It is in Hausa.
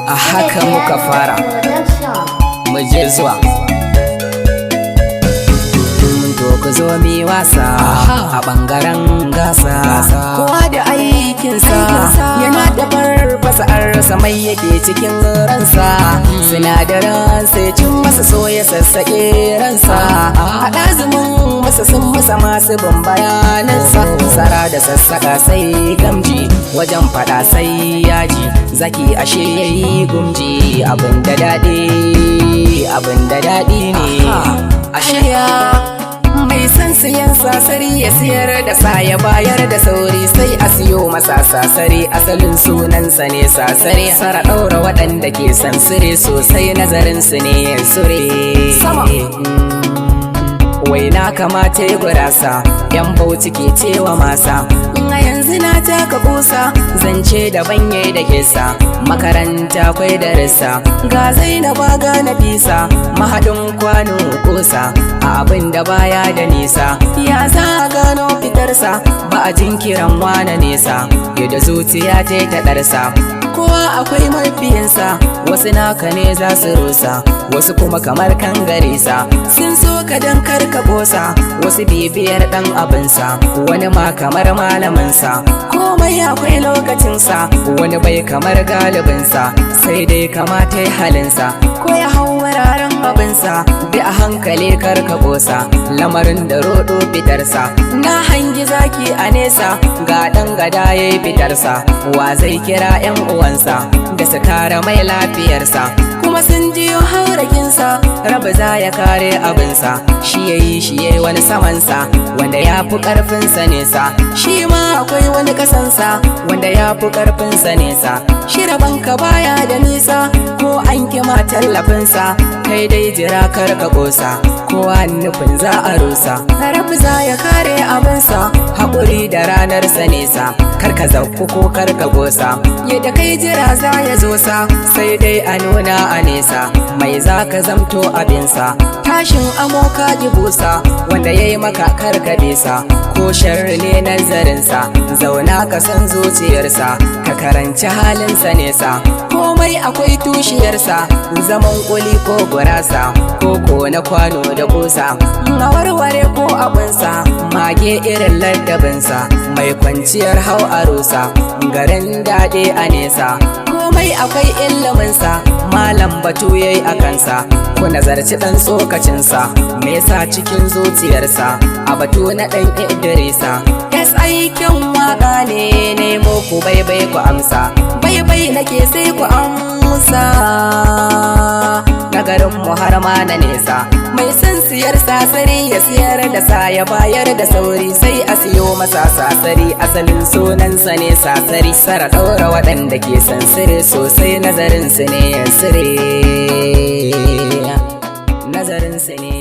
a haka muka fara mu je zuwa to ku zo mi wasa a bangaren gasa kowa da aikinsa yana da farfasa arsa mai yake cikin ransa sinadaran sai cin masa so ya sassaƙe ransa haɗa zumun masa sun masa masu bin bayanansa tsara da sassaƙa sai gamji wajen faɗa sai yaji zaki ashe yayi gumji abinda daɗi ne ashe ya mai san siyan sasari ya siyar da sa ya bayar da sauri sai a siyo masa sasari asalin sunansa ne sasari sara ɗaura waɗanda ke sansire sosai nazarin su ne ya sure sama wai na kamata ya gurasa yan bauchi ke cewa masa a yanzu na taka kusa zance da banye da kesa makaranta kwai da rissa ga zainaba ga nafisa mahadin kwano kusa a abin da baya da nisa ya za a gano fitarsa ba a jinkiran wane nesa yadda zuciya ta ɗarsa kowa akwai mafiyinsa wasu naka ne za su rusa wasu kuma kamar kan garisa sun so ka dan karka bosa wasu bibiyar dan abinsa wani ma kamar malaminsa komai akwai lokacinsa wani bai kamar galibinsa sai dai kamata ya halinsa ko ya hau wuraren abinsa bi a hankali karka bosa lamarin da rodo fitarsa na hangi zaki a nesa ga dan gada ya fitarsa wa zai kira yan uwansa da su kare mai lafiyarsa kuma sun jiyo haurakinsa rabu za ya kare abinsa shi yayi wani samansa wanda ya fi ƙarfinsa nesa shi ma akwai wani kasansa wanda ya fi ƙarfinsa nesa shi rabanka baya da nisa ko an kima tallafinsa kai dai jira karka kosa kowa nufin za a rusa rabu za ya kare abinsa haƙuri da ranarsa nesa karka zakku ko karka gosa yadda kai jira za ya zo sa sai dai a nuna a nesa mai za ka zamto abinsa tashin amo ka ji busa wanda ya yi maka karkabesa ko sharri ne nazarinsa zauna ka san zuciyarsa ka karanci halinsa nesa komai akwai tushiyarsa zaman kuli ko gurasa ko na kwano da kusa a warware ko abinsa mage irin ladabinsa mai kwanciyar hau a rusa garin daɗe a nesa komai akwai iliminsa malam batu yayi a kansa ku nazarci ɗan tsokacinsa me yasa cikin zuciyarsa a batu na ɗan Idrisa yes aikin waka ne nemo ku baibai ku amsa baibai nake sai ku amsa nagarin mu har ma na nesa mai san siyar sasari ya siyar da sa ya bayar da sauri sai a siyo masa sasari asalin sunansa ne sasari sara ɗaura waɗanda ke sansire sosai nazarin su ne ya sire nazarin su ne